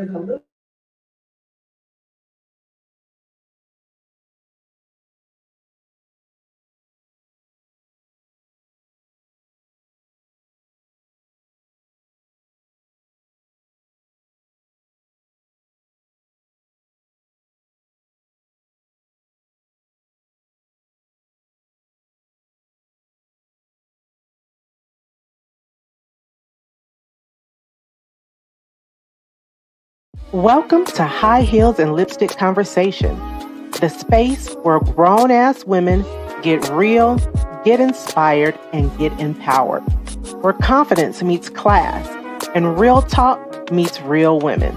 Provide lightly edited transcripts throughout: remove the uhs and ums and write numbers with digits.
there's a little Welcome to High Heels and Lipstick Conversation, the space where grown-ass women get real, get inspired, and get empowered. Where confidence meets class and real talk meets real women.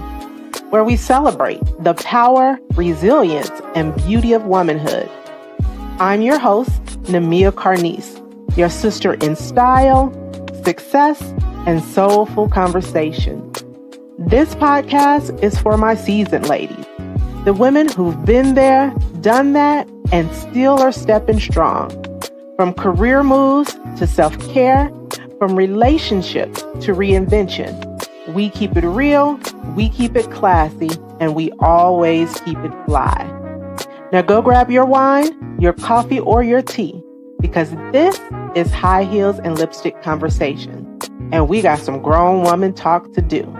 Where we celebrate the power, resilience, and beauty of womanhood. I'm your host, Namia Carnice, your sister in style, success, and soulful conversation. This podcast is for my seasoned ladies, the women who've been there, done that, and still are stepping strong. From career moves to self-care, from relationships to reinvention, we keep it real, we keep it classy, and we always keep it fly. Now go grab your wine, your coffee, or your tea, because this is High Heels and Lipstick Conversation, and we got some grown woman talk to do.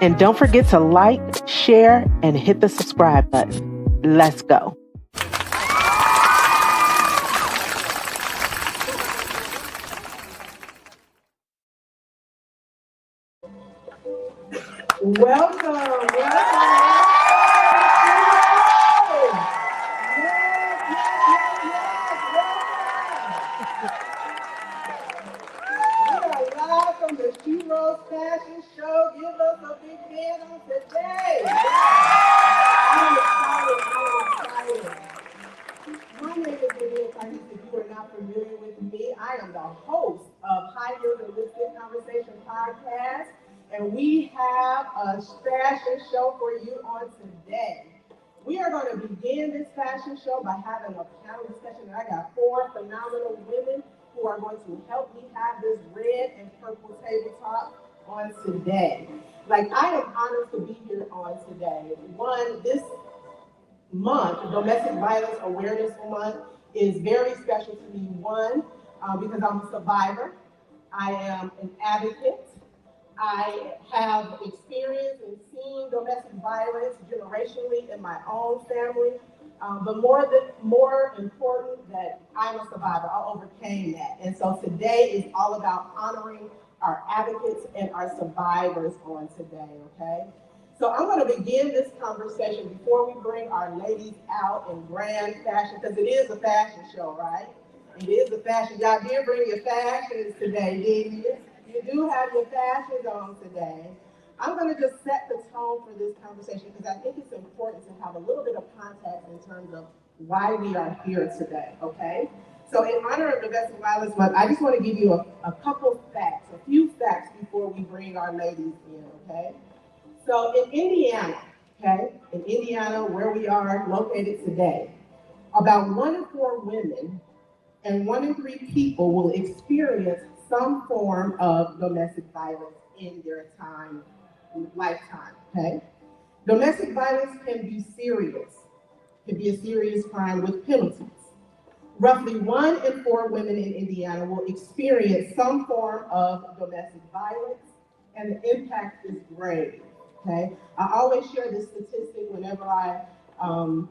And don't forget to like, share, and hit the subscribe button. Let's go. welcome. We are live from the SheRose Fashion Show. Give us a big hand on today. I'm excited. My name is Namia Carnice. If you are not familiar with me, I am the host of High Heels and Lipstick Conversation podcast, and we have a fashion show for you on today. We are going to begin this fashion show by having a panel discussion. And I got four phenomenal women who are going to help me have this red and purple table talk on today. Like, I am honored to be here on today. This month, Domestic Violence Awareness Month, is very special to me. Because I'm a survivor. I am an advocate. I have experienced and seen domestic violence generationally in my own family. But more important, that I'm a survivor. I overcame that. And so today is all about honoring our advocates and our survivors on today, okay? So I'm going to begin this conversation before we bring our ladies out in grand fashion, because it is a fashion show, right? It is a fashion. Y'all did bring your fashions today, didn't you? You do have your fashions on today. I'm going to just set the tone for this conversation because I think it's important to have a little bit of context in terms of why we are here today, okay? So in honor of Domestic Violence Month, I just want to give you a couple facts, a few facts before we bring our ladies in, okay? So in Indiana, where we are located today, about 1 in 4 women and 1 in 3 people will experience some form of domestic violence in their lifetime, okay? Domestic violence can be a serious crime with penalties. Roughly 1 in 4 women in Indiana will experience some form of domestic violence, and the impact is grave, okay? I always share this statistic whenever I am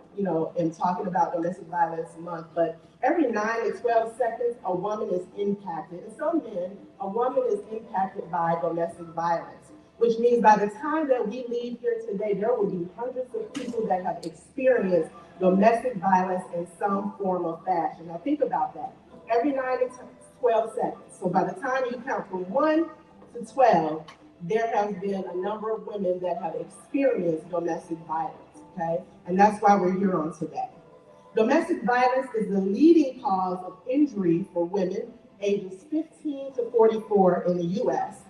talking about Domestic Violence Month, but every 9 to 12 seconds, a woman is impacted. And some men, a woman is impacted by domestic violence, which means by the time that we leave here today, there will be hundreds of people that have experienced domestic violence in some form or fashion. Now think about that. Every 9 to 12 seconds. So by the time you count from 1 to 12, there has been a number of women that have experienced domestic violence, okay? And that's why we're here on today. Domestic violence is the leading cause of injury for women ages 15 to 44 in the U.S.,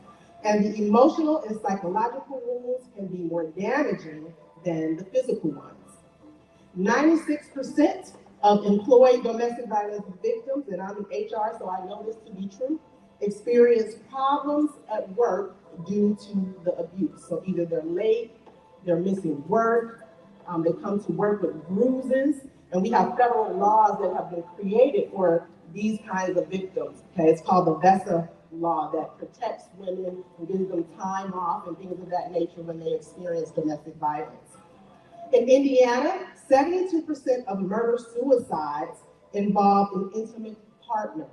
and the emotional and psychological wounds can be more damaging than the physical ones. 96% of employed domestic violence victims, and I'm in HR, so I know this to be true, experience problems at work due to the abuse. So either they're late, they're missing work, they come to work with bruises, and we have federal laws that have been created for these kinds of victims. Okay, it's called the VESA law that protects women and gives them time off and things of that nature when they experience domestic violence. In Indiana, 72% of murder-suicides involve an intimate partner,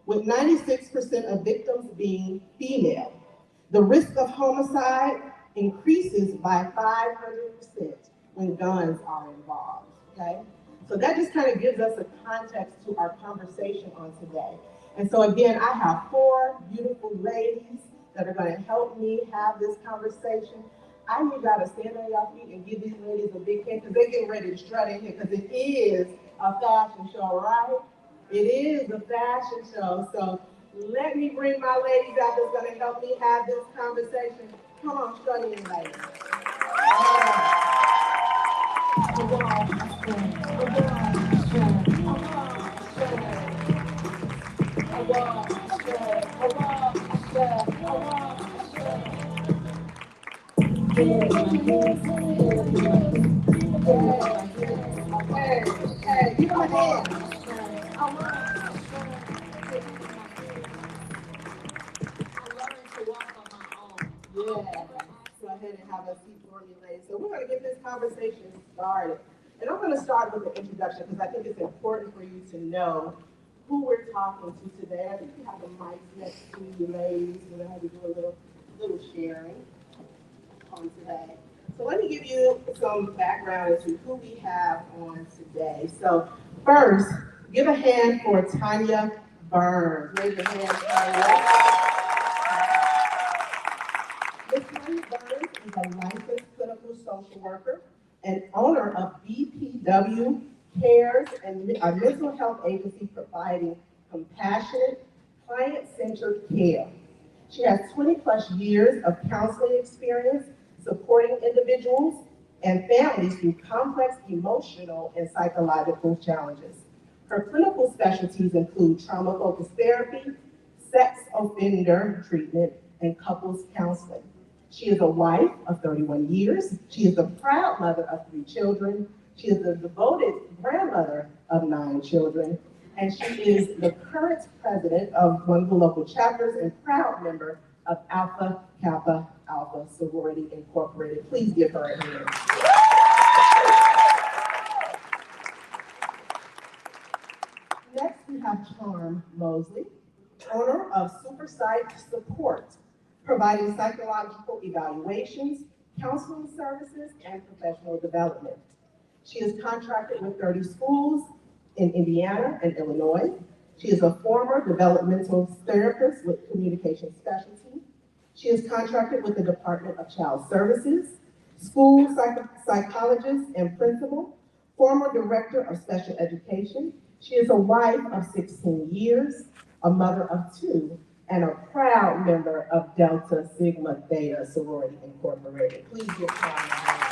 with 96% of victims being female. The risk of homicide increases by 500% when guns are involved, okay? So that just kind of gives us a context to our conversation on today. And so again, I have four beautiful ladies that are going to help me have this conversation. I need y'all to stand on your feet and give these ladies a big hand because they're getting ready to strut in here because it is a fashion show, right? It is a fashion show. So let me bring my ladies out that's going to help me have this conversation. Come on, strut in, ladies. Hey, give them a hand. I learned to walk on my own. Yeah. Go ahead and have a seat for me, ladies. So we're going to get this conversation started. And I'm going to start with the introduction because I think it's important for you to know who we're talking to today. I think you have the mics next to you, ladies. We're going to have you do a little sharing on today. So let me give you some background as to who we have on today. So first, give a hand for Tanya Burns. Raise your hand, Tanya. Ms. Tanya Burns is a licensed clinical social worker and owner of BPW Cares, and a mental health agency providing compassionate, client-centered care. She has 20 plus years of counseling experience supporting individuals and families through complex emotional and psychological challenges. Her clinical specialties include trauma-focused therapy, sex offender treatment, and couples counseling. She is a wife of 31 years. She is a proud mother of 3 children. She is a devoted grandmother of 9 children. And she is the current president of one of the local chapters and proud member of Alpha Kappa Alpha Sorority Incorporated. Please give her a hand. Next, we have Charm Mosley, owner of Super Psych Support, providing psychological evaluations, counseling services, and professional development. She is contracted with 30 schools in Indiana and Illinois. She is a former developmental therapist with communication specialty. She is contracted with the Department of Child Services, school psychologist and principal, former director of special education. She is a wife of 16 years, a mother of 2, and a proud member of Delta Sigma Theta Sorority Incorporated. Please give her a hand.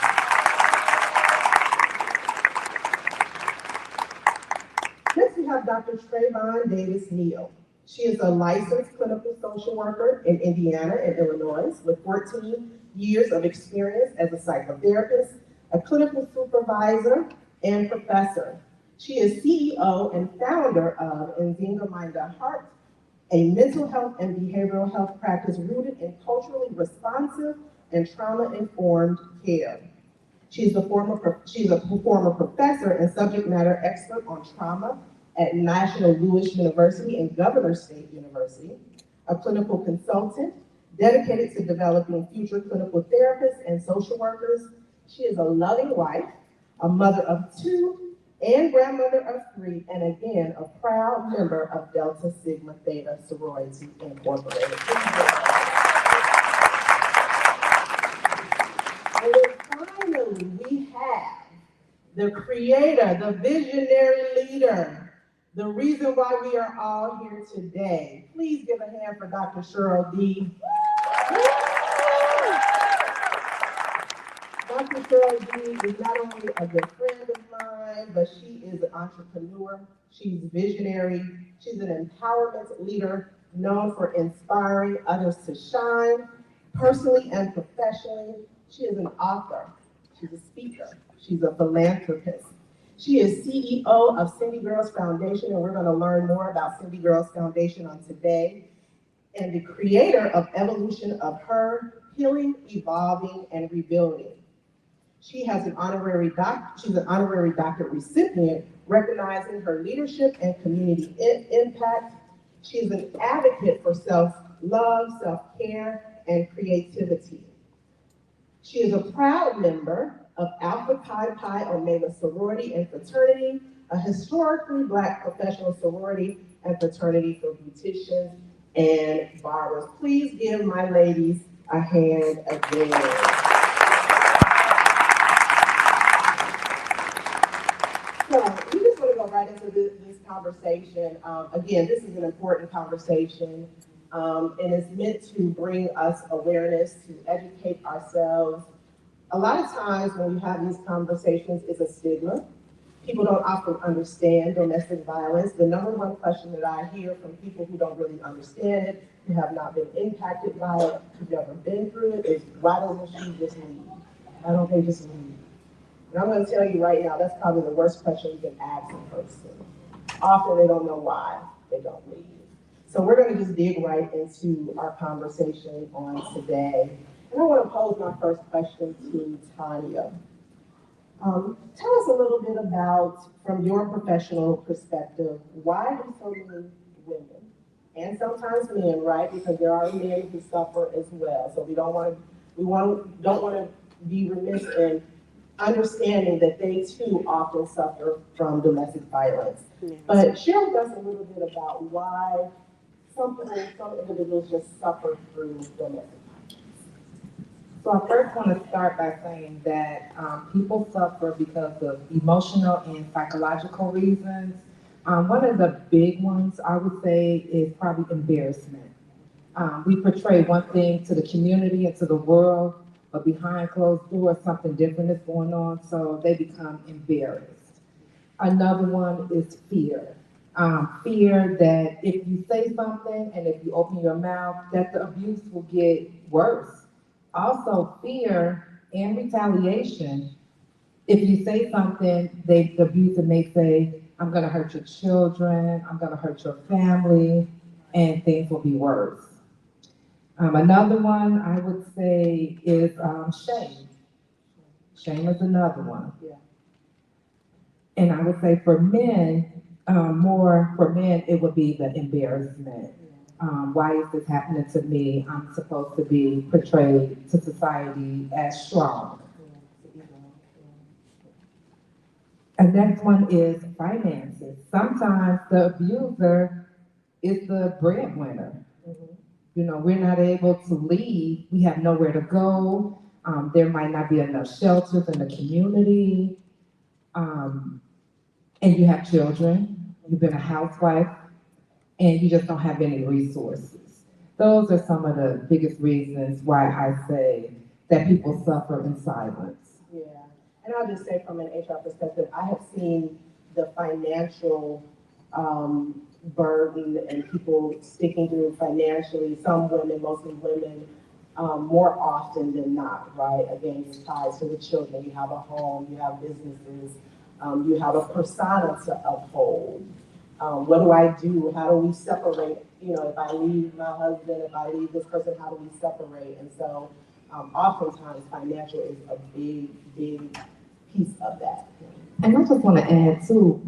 Next, we have Dr. Trayvon Davis Neal. She is a licensed clinical social worker in Indiana and Illinois with 14 years of experience as a psychotherapist, a clinical supervisor, and professor. She is CEO and founder of Nzinga Minda Heart, a mental health and behavioral health practice rooted in culturally responsive and trauma-informed care. She's a former professor and subject matter expert on trauma at National Louis University and Governor State University, a clinical consultant dedicated to developing future clinical therapists and social workers. She is a loving wife, a mother of 2, and grandmother of 3, and again, a proud member of Delta Sigma Theta Sorority Incorporated. And then finally, we have the creator, the visionary leader, the reason why we are all here today. Please give a hand for Dr. Cheryl D. Dr. Cheryl D is not only a good friend of mine, but she is an entrepreneur. She's visionary. She's an empowerment leader known for inspiring others to shine, personally and professionally, She is an author. She's a speaker. She's a philanthropist. She is CEO of Cindy Girls Foundation, and we're going to learn more about Cindy Girls Foundation on today, and the creator of Evolution of Her, Healing, Evolving, and Rebuilding. She's an honorary doctorate recipient, recognizing her leadership and community impact. She's an advocate for self-love, self-care, and creativity. She is a proud member of Alpha Chi Pi Omega Sorority and Fraternity, a historically Black professional sorority and fraternity for beauticians and barbers. Please give my ladies a hand again. So we just want to go right into this conversation. Again, this is an important conversation, and it's meant to bring us awareness, to educate ourselves. A lot of times when we have these conversations, it's a stigma. People don't often understand domestic violence. The number one question that I hear from people who don't really understand it, who have not been impacted by it, who've never been through it, is why doesn't she just leave? Why don't they just leave? And I'm going to tell you right now, that's probably the worst question you can ask a person. Often they don't know why they don't leave. So we're going to just dig right into our conversation on today. And I want to pose my first question to Tanya. Tell us a little bit about, from your professional perspective, why do so many women, and sometimes men, right? Because there are men who suffer as well. So we don't want to be remiss in understanding that they too often suffer from domestic violence. Yes. But share with us a little bit about why some individuals just suffer through domestic violence. So I first want to start by saying that people suffer because of emotional and psychological reasons. One of the big ones I would say is probably embarrassment. We portray one thing to the community and to the world, but behind closed doors, something different is going on, so they become embarrassed. Another one is fear. Fear that if you say something and if you open your mouth, that the abuse will get worse. Also, fear and retaliation. If you say something, the abuser may say, I'm gonna hurt your children, I'm gonna hurt your family, and things will be worse. Another one I would say is shame. Shame is another one. Yeah. And I would say for men, it would be the embarrassment. Why is this happening to me? I'm supposed to be portrayed to society as strong. And next one is finances. Sometimes the abuser is the breadwinner. You know, we're not able to leave. We have nowhere to go. There might not be enough shelters in the community. And you have children. You've been a housewife, and you just don't have any resources. Those are some of the biggest reasons why I say that people suffer in silence. Yeah, and I'll just say from an HR perspective, I have seen the financial burden and people sticking through financially, some women, mostly women, more often than not, right? Again, it's tied to the children. You have a home, you have businesses, you have a persona to uphold. What do I do? How do we separate? You know, if I leave my husband, if I leave this person, how do we separate? And so oftentimes financial is a big, big piece of that. And I just want to add too,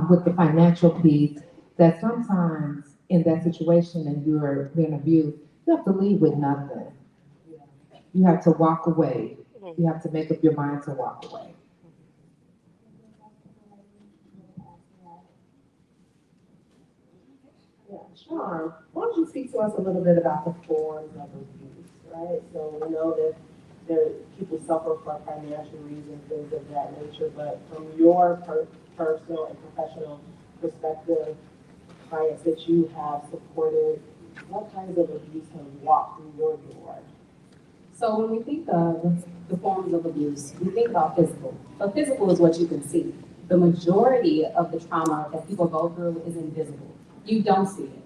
with the financial piece, that sometimes in that situation and you're being abused, you have to leave with nothing. You have to walk away. You have to make up your mind to walk away. Yeah, Sean, why don't you speak to us a little bit about the forms of abuse, right? So we know that people suffer for financial reasons, things of that nature, but from your personal and professional perspective, clients that you have supported, what kinds of abuse have walked through your door? So when we think of the forms of abuse, we think about physical. So physical is what you can see. The majority of the trauma that people go through is invisible. You don't see it.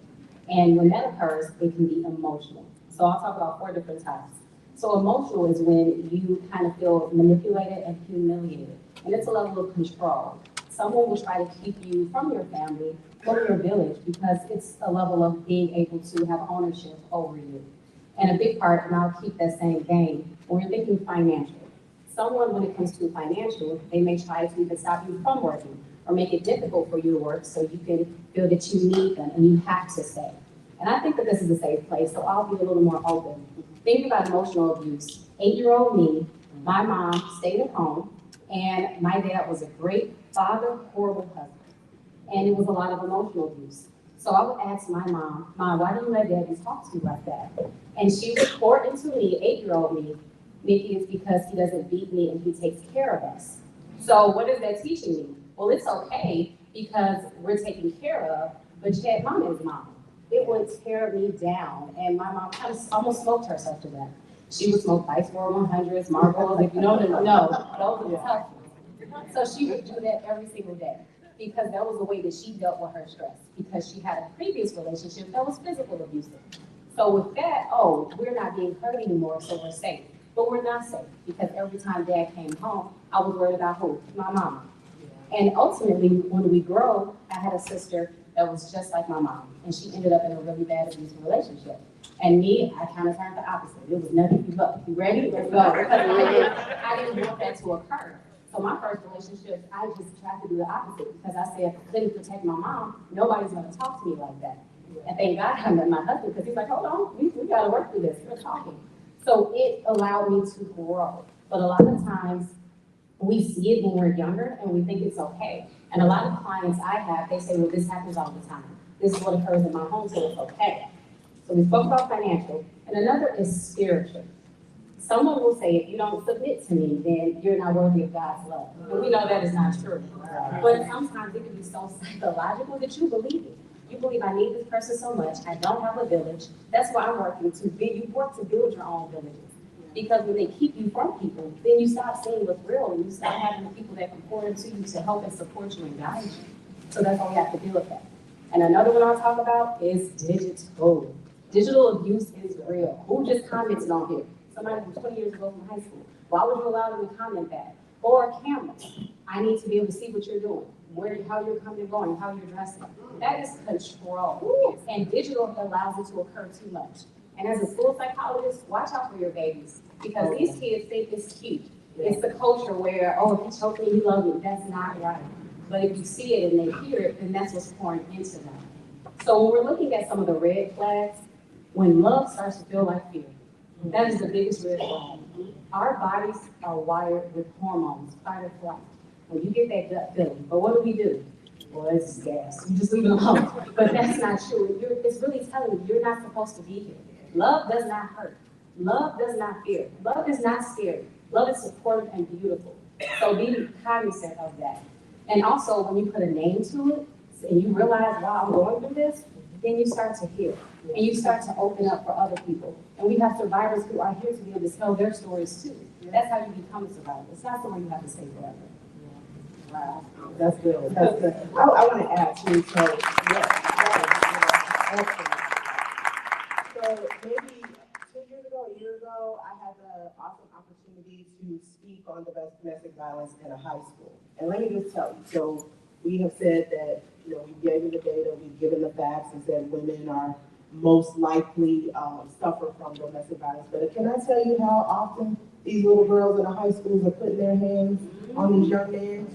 And when that occurs, it can be emotional. So I'll talk about 4 different types. So emotional is when you kind of feel manipulated and humiliated. And it's a level of control. Someone will try to keep you from your family, from your village, because it's a level of being able to have ownership over you. And a big part, and I'll keep that same vein, when you're thinking financial. Someone, when it comes to financial, they may try to even stop you from working or make it difficult for you to work so you can feel that you need them and you have to stay. And I think that this is a safe place, so I'll be a little more open. Think about emotional abuse. 8-year-old me, my mom stayed at home, and my dad was a great father, horrible husband. And it was a lot of emotional abuse. So I would ask my mom, Mom, why do you let daddy talk to you like that? And she would pour into me, 8-year-old me, Nikki, it's because he doesn't beat me and he takes care of us. So what is that teaching me? Well, it's okay because we're taken care of, but yet mom is mom. It would tear me down, and my mom kind of almost smoked herself to death. She would smoke Vice World 100s, Marlboros, if you know them, no, those are the tough ones. So she would do that every single day because that was the way that she dealt with her stress, because she had a previous relationship that was physical abusive. So with that, oh, we're not being hurt anymore, so we're safe. But we're not safe because every time dad came home, I was worried about who? My mama. And ultimately, when we grow, I had a sister that was just like my mom, and she ended up in a really bad abusive relationship. And me, I kind of turned the opposite. It was nothing but, you ready? Let's go. Because I didn't want that to occur. So my first relationship, I just tried to do the opposite because I said, if I couldn't protect my mom, nobody's going to talk to me like that. And thank God I met my husband because he's like, hold on, we got to work through this. We're talking. So it allowed me to grow. But a lot of times, we see it when we're younger and we think it's okay. And a lot of clients I have, they say, well, this happens all the time. This is what occurs in my home, so it's okay. So we spoke about financial. And another is spiritual. Someone will say, if you don't submit to me, then you're not worthy of God's love. And we know that is not true. But sometimes it can be so psychological that you believe it. You believe I need this person so much, I don't have a village. That's why I'm working to build, you work to build your own villages. Because when they keep you from people, then you stop seeing what's real and you stop having the people that can pour into you to help and support you and guide you. So that's why we have to deal with that. And another one I'll talk about is digital. Digital abuse is real. Who just commented on here? Somebody from 20 years ago from high school. Why would you allow them to comment that? Or cameras. I need to be able to see what you're doing, how you're coming and going, how you're dressing. That is control. And digital allows it to occur too much. And as a school psychologist, watch out for your babies because these kids think it's cute. It's the culture where, oh, if you choke me, you love me. That's not right. But if you see it and they hear it, then that's what's pouring into them. So when we're looking at some of the red flags, when love starts to feel like fear, that is the biggest red flag. Our bodies are wired with hormones, fight or flight. When you get that gut feeling, but what do? Well, it's gas. You just leave it alone. But that's not true. It's really telling you you're not supposed to be here. Love does not hurt. Love does not fear. Love is not scary. Love is supportive and beautiful. So be cognizant of that. And also, when you put a name to it, and you realize, wow, I'm going through this, then you start to heal. And you start to open up for other people. And we have survivors who are here to be able to tell their stories too. That's how you become a survivor. It's not something you have to stay forever. Wow, that's good. That's good. I want to add too. So, so maybe 2 years ago, a year ago, I had the awesome opportunity to speak on domestic violence in a high school. And let me just tell you. So we have said that we gave you the data, we've given the facts, and said women are most likely suffer from domestic violence. But can I tell you how often these little girls in the high schools are putting their hands on these young men?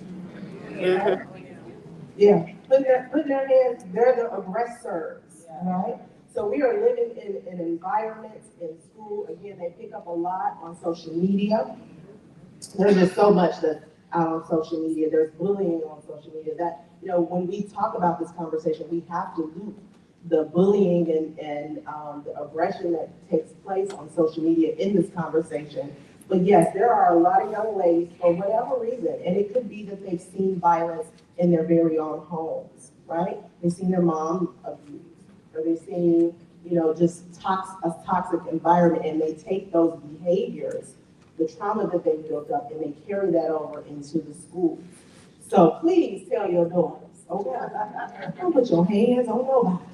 Yeah, putting their hands, they're the aggressors, right? So we are living in an environment in school, again, they pick up a lot on social media. There's just so much that's out on social media. There's bullying on social media that, when we talk about this conversation, we have to loop the bullying and the aggression that takes place on social media in this conversation. But yes, there are a lot of young ladies, for whatever reason, and it could be that they've seen violence in their very own homes, right? They've seen their mom abused, or they've seen, just a toxic environment, and they take those behaviors, the trauma that they've built up, and they carry that over into the schools. So please tell your daughters, okay? Don't put your hands on nobody,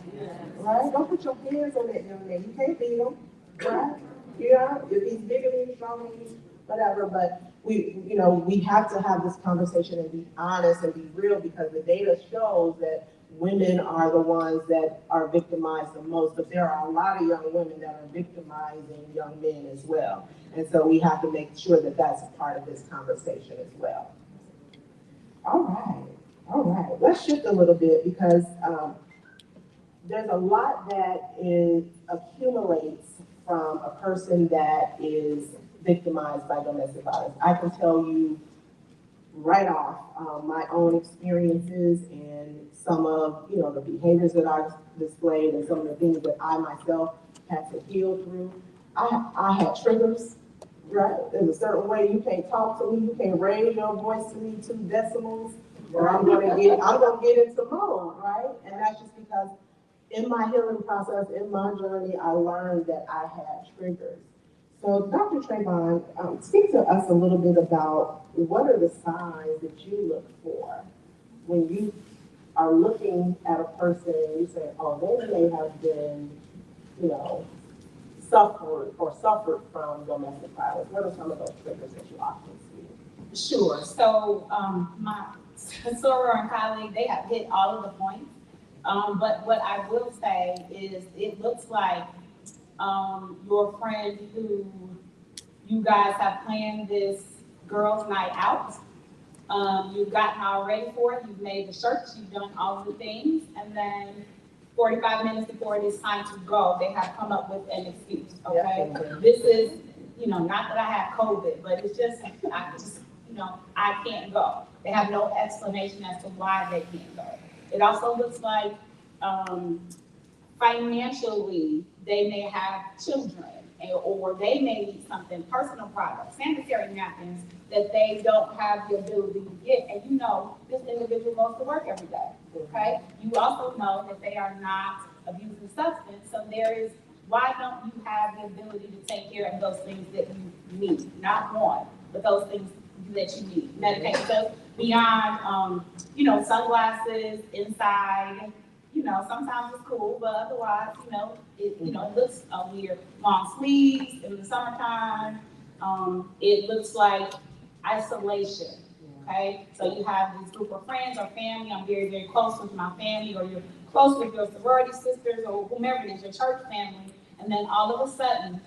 right? Don't put your hands on that young man. You can't beat them, right? Yeah, if he's bigger than you, stronger than you, whatever, but we have to have this conversation and be honest and be real because the data shows that women are the ones that are victimized the most, but there are a lot of young women that are victimizing young men as well. And so we have to make sure that that's a part of this conversation as well. All right, all right. Let's shift a little bit because there's a lot that accumulates from a person that is victimized by domestic violence. I can tell you right off my own experiences and some of the behaviors that I've displayed and some of the things that I myself had to heal through. I had triggers, right? There's a certain way you can't talk to me, you can't raise your voice to me 2 decibels, or I'm gonna get into mode, right? And that's just because in my healing process, in my journey, I learned that I had triggers. So, Dr. Trayvon, speak to us a little bit about what are the signs that you look for when you are looking at a person and you say, oh, they may have been, you know, suffered from domestic violence. What are some of those triggers that you often see? Sure. So my soror and colleague, they have hit all of the points. But what I will say is it looks like your friend who you guys have planned this girls' night out. You've gotten all ready for it. You've made the shirts. You've done all the things. And then 45 minutes before it is time to go, they have come up with an excuse, okay? Yeah. This is, not that I have COVID, but it's just, I can't go. They have no explanation as to why they can't go. It also looks like financially, they may have children, or they may need something, personal products, sanitary napkins, that they don't have the ability to get. And this individual goes to work every day, okay? You also know that they are not abusing substance, so why don't you have the ability to take care of those things that you need? Not one, but those things that you need. Medication, so beyond, sunglasses, inside, sometimes it's cool, but otherwise, it looks weird. Long sleeves in the summertime. It looks like isolation. Okay, so you have this group of friends or family. I'm very, very close with my family, or you're close with your sorority sisters, or whomever it is, your church family, and then all of a sudden,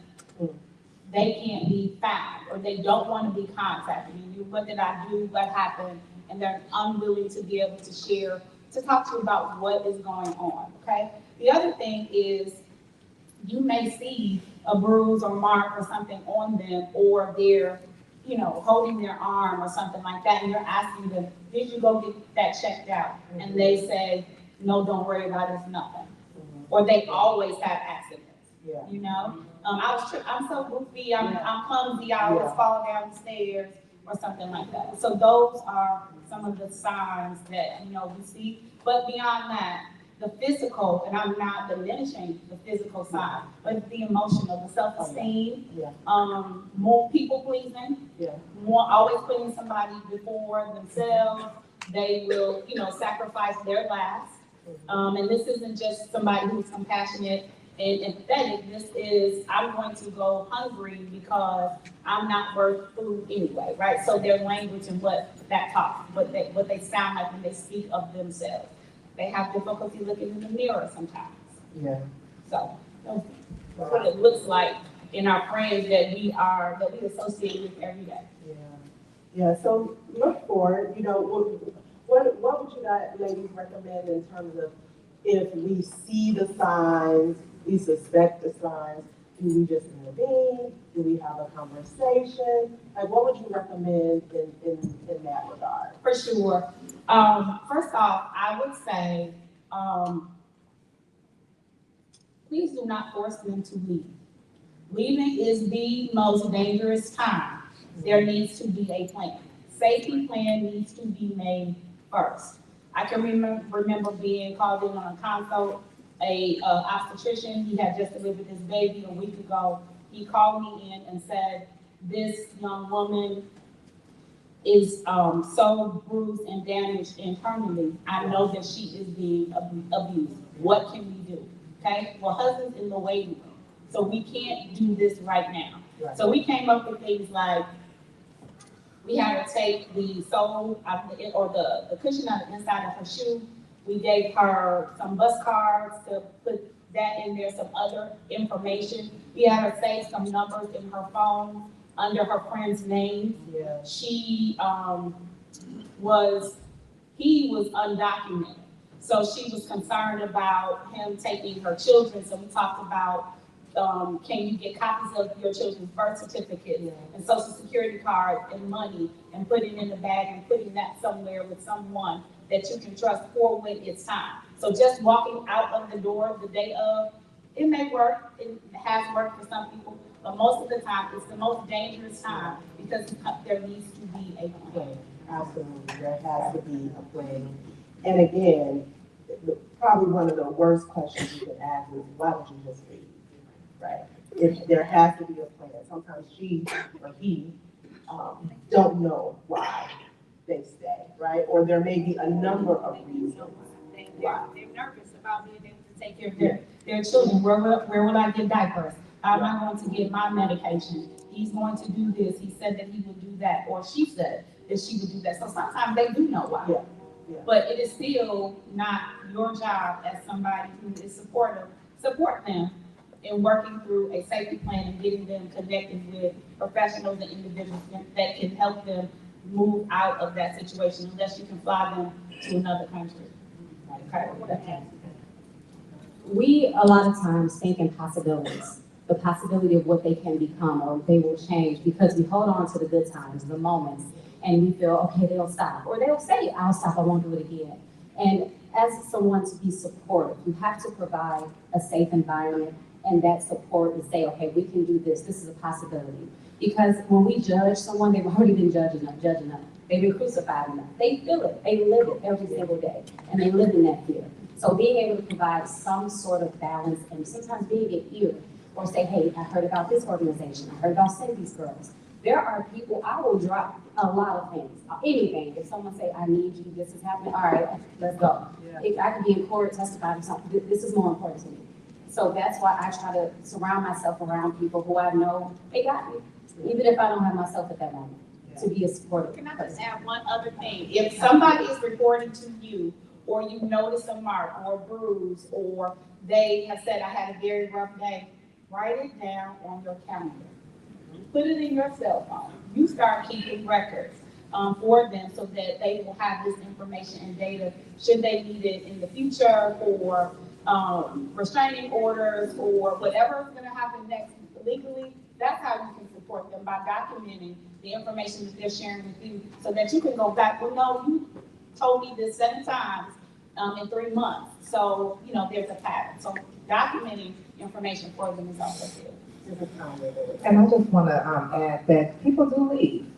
they can't be found, or they don't want to be contacted. What did I do? What happened? And they're unwilling to be able to share, to talk to you about what is going on, okay? The other thing is you may see a bruise or mark or something on them, or they're, holding their arm or something like that, and you're asking them, did you go get that checked out? And they say, no, don't worry about it, it's nothing. Or they always have accidents, I'm so goofy, I'm clumsy, I always fall down the stairs, or something like that. So those are some of the signs that, we see. But beyond that, the physical, and I'm not diminishing the physical side, but the emotional, the self-esteem, more people pleasing, more always putting somebody before themselves. They will, sacrifice their last. And this isn't just somebody who's compassionate and empathetic. This is, I'm going to go hungry because I'm not worth food anyway, right? So their language and what they sound like when they speak of themselves. They have difficulty looking in the mirror sometimes. Yeah. So that's what it looks like in our friends that we associate with every day. Yeah. Yeah. So look for it. What would you guys, ladies, recommend in terms of if we see the signs, we suspect the signs, do we just intervene? Do we have a conversation? Like, what would you recommend in that regard? For sure. First off, I would say, please do not force them to leave. Leaving is the most dangerous time. There needs to be a plan. Safety plan needs to be made first. I can remember being called in on a consult, a obstetrician. He had just delivered his baby a week ago. He called me in and said, this young woman is so bruised and damaged internally. I know that she is being abused. What can we do? Okay? Well, husband's in the waiting room. So we can't do this right now. Right. So we came up with things like, we had her take the sole out of the, or the cushion out of the inside of her shoe. We gave her some bus cards to put that in there, some other information. We had her save some numbers in her phone under her friend's name. Yeah. She he was undocumented. So she was concerned about him taking her children. So we talked about, can you get copies of your children's birth certificate and social security cards and money and putting in the bag and putting that somewhere with someone that you can trust for when it's time. So just walking out of the door the day of, it may work, it has worked for some people, but most of the time, it's the most dangerous time because there needs to be a plan. Absolutely, there has to be a plan. And again, probably one of the worst questions you can ask is, why don't you just leave? Right? If there has to be a plan. Sometimes she or he don't know why they stay, right? Or there may be a number of reasons why. They're nervous about being able to take care of their children. Where will I get diapers? How am I going to get my medication? He's going to do this. He said that he would do that, or she said that she would do that. So sometimes they do know why. Yeah. Yeah. But it is still not your job as somebody who is supportive. Support them in working through a safety plan and getting them connected with professionals and individuals that can help them move out of that situation, unless you can fly them to another country. Okay. We a lot of times think in possibilities, the possibility of what they can become or they will change because we hold on to the good times, the moments, and we feel, okay, they'll stop. Or they'll say, I'll stop, I won't do it again. And as someone to be supportive, you have to provide a safe environment and that support to say, okay, we can do this, this is a possibility. Because when we judge someone, they've already been judging them. They've been crucified enough. They feel it, they live it every single day, and they live in that fear. So being able to provide some sort of balance and sometimes being an ear or say, hey, I heard about this organization, I heard about Cindy's Girls. There are people, I will drop a lot of things, anything. If someone say, I need you, this is happening, all right, let's go. Yeah. If I could be in court testifying or something, this is more important to me. So that's why I try to surround myself around people who I know they got me, even if I don't have myself at that moment, to be a supportive Can I just person. add one other thing? If somebody is reporting to you, or you notice a mark or a bruise, or they have said, I had a very rough day, write it down on your calendar. Put it in your cell phone. You start keeping records for them so that they will have this information and data should they need it in the future for restraining orders or whatever is going to happen next legally. That's how you can support them, by documenting the information that they're sharing with you so that you can go back, well, no, you told me this 7 times in 3 months. So, there's a pattern. So documenting information for them is also good. And I just want to add that people do leave,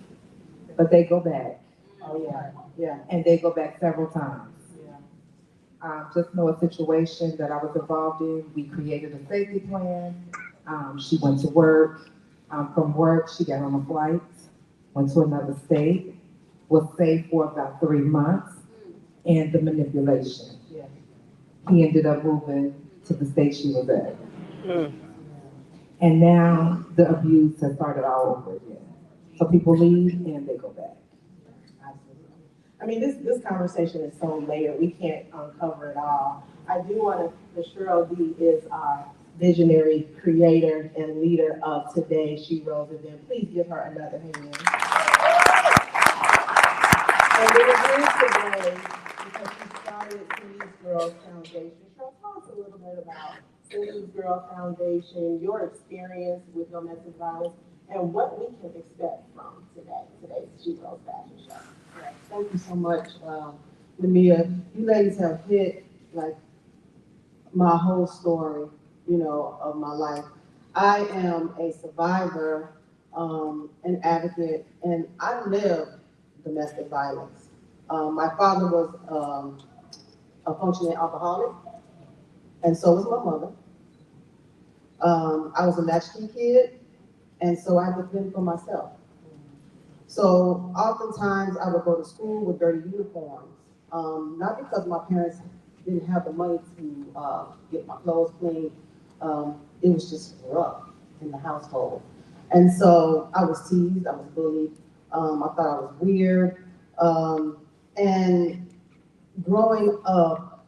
but they go back. Oh, yeah, yeah, And they go back several times. yeah. Just know a situation that I was involved in. We created a safety plan. She went to work. From work, she got on a flight, went to another state, was safe for about 3 months, and the manipulation. Yeah. He ended up moving to the state she was at. And now the abuse has started all over again. So people leave and they go back. Absolutely. I mean, this conversation is so layered, we can't uncover it all. I do want to, Ms. Cheryl D is our visionary creator and leader of today's SheRose event. Please give her another hand. And it is today because she started Cindy's Girls Foundation. Cheryl, tell us a little bit about Cindy's Girls Foundation, your experience with domestic violence, and what we can expect from today's SheRose Fashion Show. Thank you so much, Lamia. You ladies have hit like my whole story, of my life. I am a survivor, an advocate, and I lived domestic violence. My father was a functioning alcoholic, and so was my mother. I was a latchkey kid, and so I had to fend for myself. So oftentimes I would go to school with dirty uniforms, not because my parents didn't have the money to get my clothes clean. it was just rough in the household. And so I was teased, I was bullied, I thought I was weird. And growing up,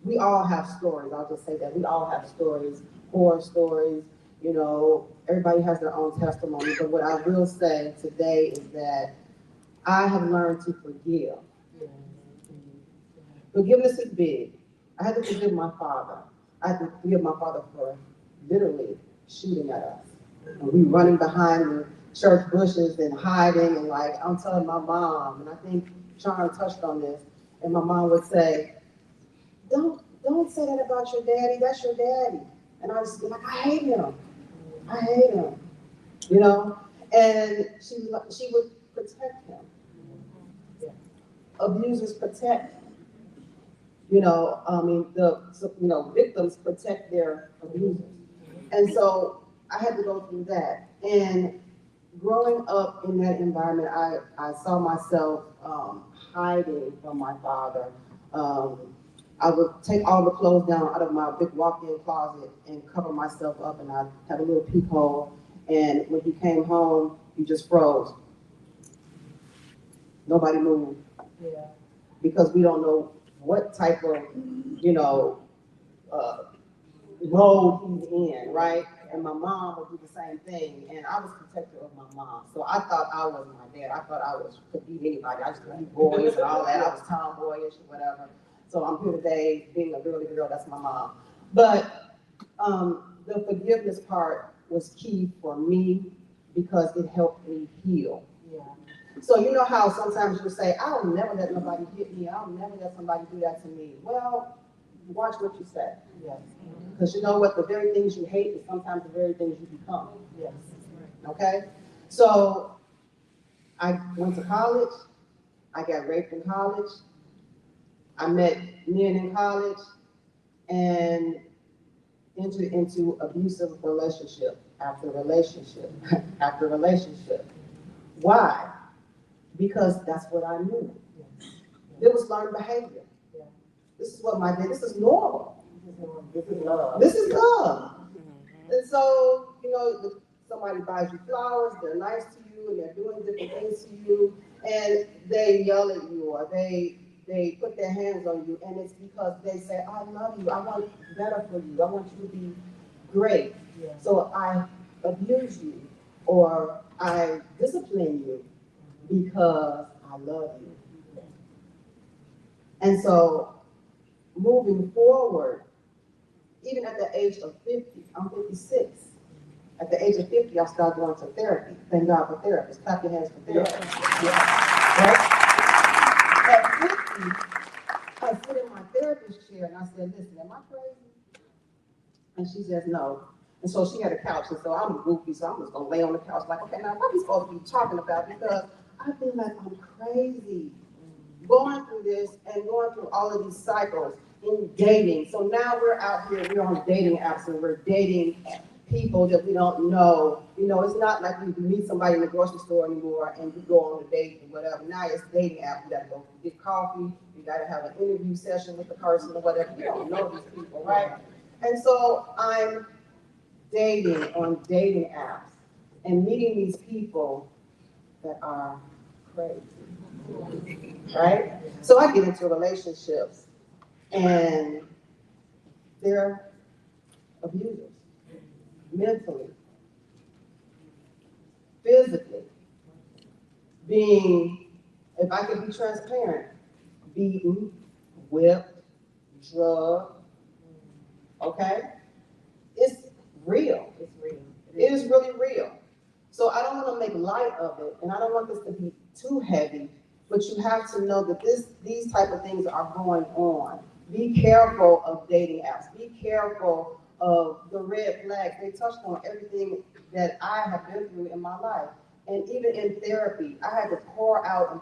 we all have stories. I'll just say that we all have stories, horror stories. You know, everybody has their own testimony. But what I will say today is that I have learned to forgive. Forgiveness is big. I had to forgive my father. I had to forgive my father for literally shooting at us. And we running behind the church bushes and hiding, and like I'm telling my mom, and I think Sharon touched on this, and my mom would say, don't say that about your daddy, that's your daddy. And I was like, I hate him. I hate him. You know? And she would protect him. Abusers protect. Victims protect their abusers. And so I had to go through that. And growing up in that environment, I saw myself hiding from my father. I would take all the clothes down out of my big walk-in closet and cover myself up, and I had a little peek hole. And when he came home, he just froze. Nobody moved. Yeah. Because we don't know what type of, road he's in, right? And my mom would do the same thing, and I was protective of my mom. So I thought I was my dad. I thought I could beat anybody. I just beat boys and all that. I was tomboyish or whatever. So I'm here today being a girly girl, that's my mom. But the forgiveness part was key for me because it helped me heal. Yeah. So you know how sometimes you say, I'll never let nobody hit me. I'll never let somebody do that to me. Well, watch what you say. Yes. Because you know what? The very things you hate is sometimes the very things you become. Yes. Okay? So I went to college. I got raped in college. I met men in college and entered into abusive relationship after relationship after relationship. Why? Because that's what I knew. It was learned behavior. This is what this is normal. This is love. This is love. And so, somebody buys you flowers, they're nice to you, and they're doing different things to you, and they yell at you, or they put their hands on you, and it's because they say, I love you, I want better for you, I want you to be great. Yeah. So I abuse you, or I discipline you because I love you. And so, moving forward, even at the age of 50, I'm 56. At the age of 50, I started going to therapy. Thank God for therapists. Clap your hands for therapists. Yeah. Right? At 50, I sit in my therapist chair and I said, listen, am I crazy? And she says, no. And so she had a couch, and so I'm goofy, so I'm just going to lay on the couch like, okay, now what are we supposed to be talking about? Because I feel like I'm crazy. Going through this and going through all of these cycles in dating. So now we're out here, we're on dating apps, and we're dating people that we don't know. It's not like you meet somebody in the grocery store anymore and you go on a date or whatever. Now it's dating app. You gotta go get coffee, you gotta have an interview session with the person or whatever. You don't know these people, right? And so I'm dating on dating apps and meeting these people that are crazy. Right? So I get into relationships and they're abusers, mentally, physically, being, if I can be transparent, beaten, whipped, drugged, okay? It's real. It's real. It is really real. So I don't want to make light of it, and I don't want this to be too heavy. But you have to know that these type of things are going on. Be careful of dating apps. Be careful of the red flags. They touched on everything that I have been through in my life. And even in therapy, I had to pour out and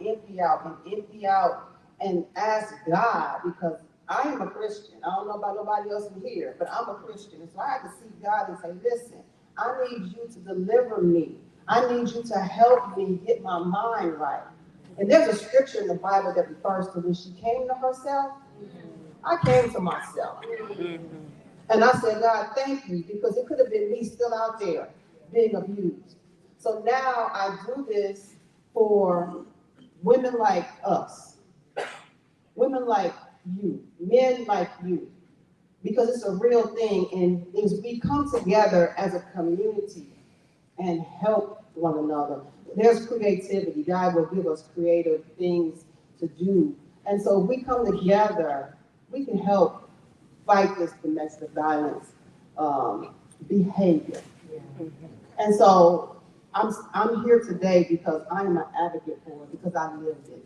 empty out and ask God, because I am a Christian. I don't know about nobody else in here, but I'm a Christian. And so I had to seek God and say, listen, I need you to deliver me. I need you to help me get my mind right. And there's a scripture in the Bible that refers to when she came to herself. I came to myself. And I said, God, thank you, because it could have been me still out there being abused. So now I do this for women like us, women like you, men like you, because it's a real thing. And as we come together as a community and help one another, there's creativity. God will give us creative things to do. And so if we come together, we can help fight this domestic violence behavior. And so I'm here today because I'm an advocate for it, because I lived it.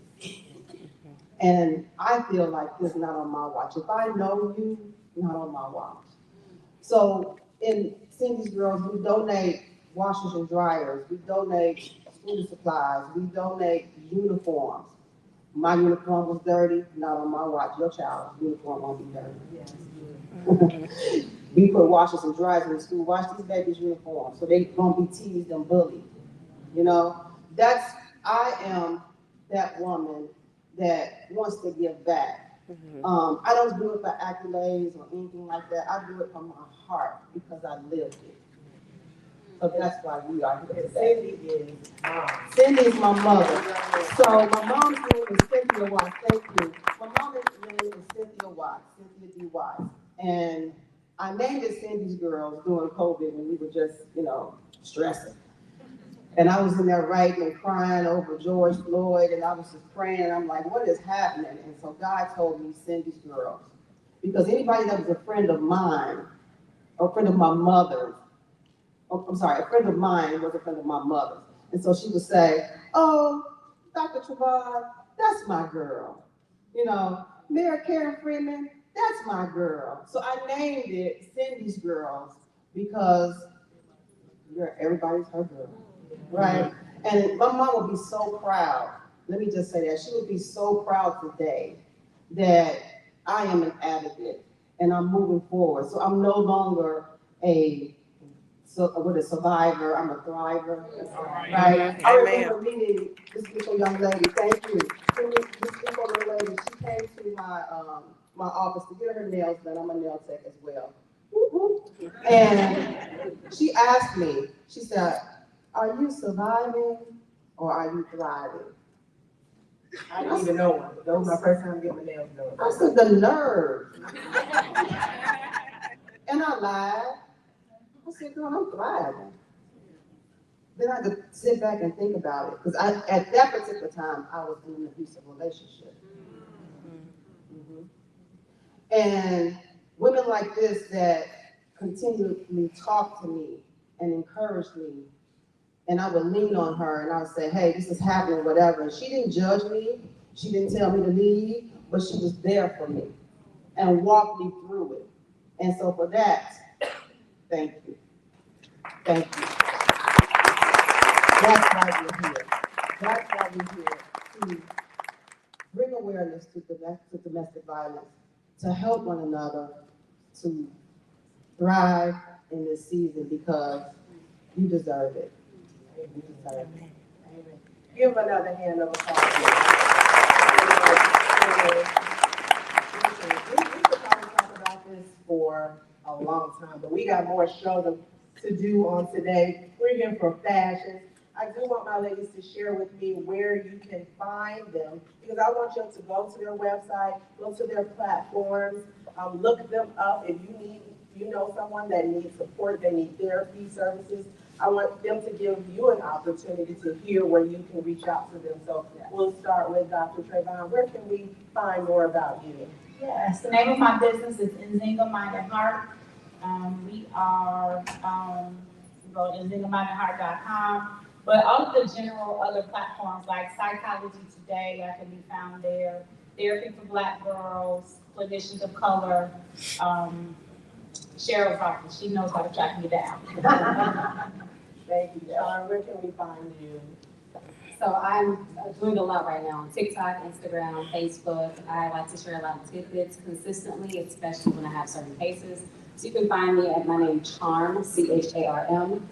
And I feel like this is not on my watch. If I know you, not on my watch. So in Cindy's Girls, we donate washers and dryers, we donate school supplies, we donate uniforms. My uniform was dirty, not on my watch. Your child's uniform won't be dirty. We put washers and dryers in the school. Wash these babies' uniforms so they won't be teased and bullied. You know, I am that woman that wants to give back. I don't do it for accolades or anything like that. I do it from my heart because I lived it. So that's why we are here today. Cindy is my mother. So my mom's name is Cynthia Watts. Thank you. My mom's name is Cynthia Watts, Cynthia D. Watts. And I named it Cindy's Girls during COVID when we were just, stressing. And I was in there writing and crying over George Floyd, and I was just praying, and I'm like, what is happening? And so God told me Cindy's Girls. Because anybody that was a friend of mine, or a friend of my mother's, a friend of mine was a friend of my mother's. And so she would say, oh, Dr. Travad, that's my girl. Mary Karen Freeman, that's my girl. So I named it Cindy's Girls because everybody's her girl, right? And my mom would be so proud. Let me just say that. She would be so proud today that I am an advocate and I'm moving forward. So I'm no longer a survivor, I'm a thriver, right? I remember meeting this beautiful young lady, thank you. This beautiful young lady, she came to my office to get her nails done. I'm a nail tech as well. And she asked me, she said, are you surviving or are you thriving? I didn't even know one. That was my first time getting my nails done. I said, the nerve. And I lied. I said, girl, I'm thriving. Then I could sit back and think about it. Because at that particular time, I was in an abusive relationship. And women like this that continually talk to me and encourage me, and I would lean on her and I would say, hey, this is happening, whatever. And she didn't judge me. She didn't tell me to leave, but she was there for me and walked me through it. And so for that, thank you. Thank you. That's why we're here. That's why we're here, to bring awareness to domestic violence, to help one another to thrive in this season, because you deserve it. You deserve it. Amen. Give another hand of applause. We could probably talk about this for a long time, but we got more show to do on today. We're here for fashion. I do want my ladies to share with me where you can find them, because I want you to go to their website, go to their platforms, look them up. If you know someone that needs support, they need therapy services, I want them to give you an opportunity to hear where you can reach out to them. So we'll start with Dr. Trayvon. Where can we find more about you? Yes, the name of my business is Nzinga Mind and Heart. We are, go to nzingamindandheart.com. But all of the general other platforms like Psychology Today, I can be found there. Therapy for Black Girls, Clinicians of Color, SheRose office. She knows how to track me down. Thank you, Sean. Where can we find you? So I'm doing a lot right now on TikTok, Instagram, Facebook. I like to share a lot of tidbits consistently, especially when I have certain cases. So you can find me at my name, Charm, CHARM,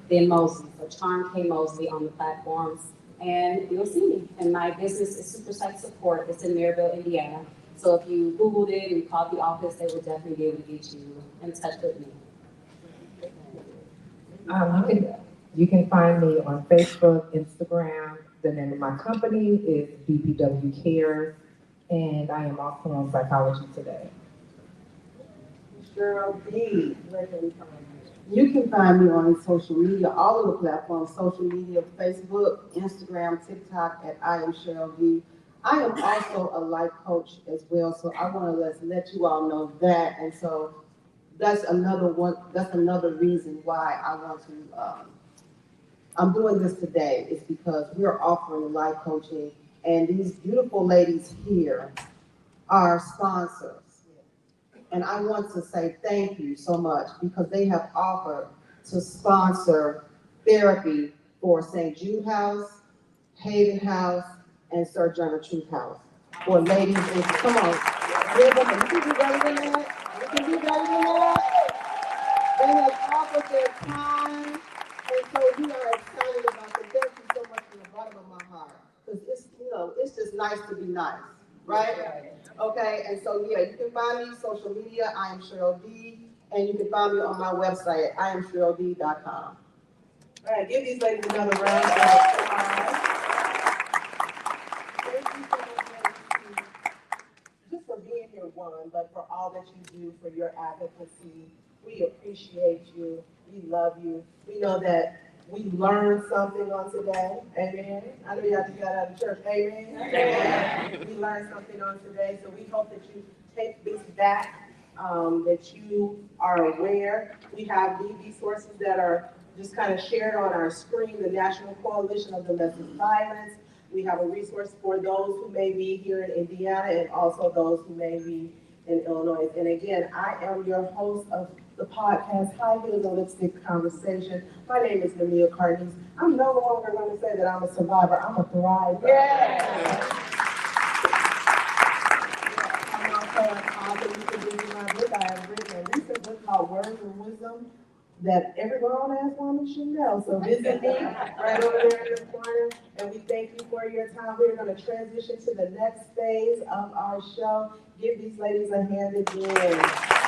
then Mosley. So Charm K Mosley on the platforms, and you'll see me. And my business is Super Site Support. It's in Maryville, Indiana. So if you Googled it and called the office, they would definitely be able to get you in touch with me. You can find me on Facebook, Instagram. The name of my company is BPW Cares, and I am also on Psychology Today. Cheryl D, where can we find you? You can find me on social media, all of the platforms, social media, Facebook, Instagram, TikTok, at I am Cheryl D. I am also a life coach as well, so I want to let you all know that. And so that's another one, that's another reason why I want to, I'm doing this today, is because we're offering life coaching, and these beautiful ladies here are sponsors. And I want to say thank you so much, because they have offered to sponsor therapy for St. Jude House, Haven House, and Sojourner Truth House. For ladies, and come on, give them, you can be better than that. You can be better than that. They have offered their time, and so we are excited about it. Thank you so much from the bottom of my heart, because it's, it's just nice to be nice, right? Okay, and so yeah, you can find me social media. I am Cheryl D, and you can find me on my website at IamCherylD.com. All right, give these ladies another round of applause. Thank you so much, ladies, just for being here, one, but for all that you do for your advocacy. We appreciate you. We love you. We know that we learned something on today. Amen. I know y'all just got out of church. Amen. Amen. We learned something on today, so we hope that you take this back, that you are aware. We have the resources that are just kind of shared on our screen, the National Coalition of Domestic Violence. We have a resource for those who may be here in Indiana and also those who may be in Illinois. And again, I am your host of the podcast, High Heels and Lipstick Conversation. My name is Namia Cartney. I'm no longer going to say that I'm a survivor, I'm a thriver. Yeah. I'm also an author. You can read my book. I have written a recent book called Words of Wisdom that every grown-ass woman should know. So visit me right over there in the corner, and we thank you for your time. We're going to transition to the next phase of our show. Give these ladies a hand again.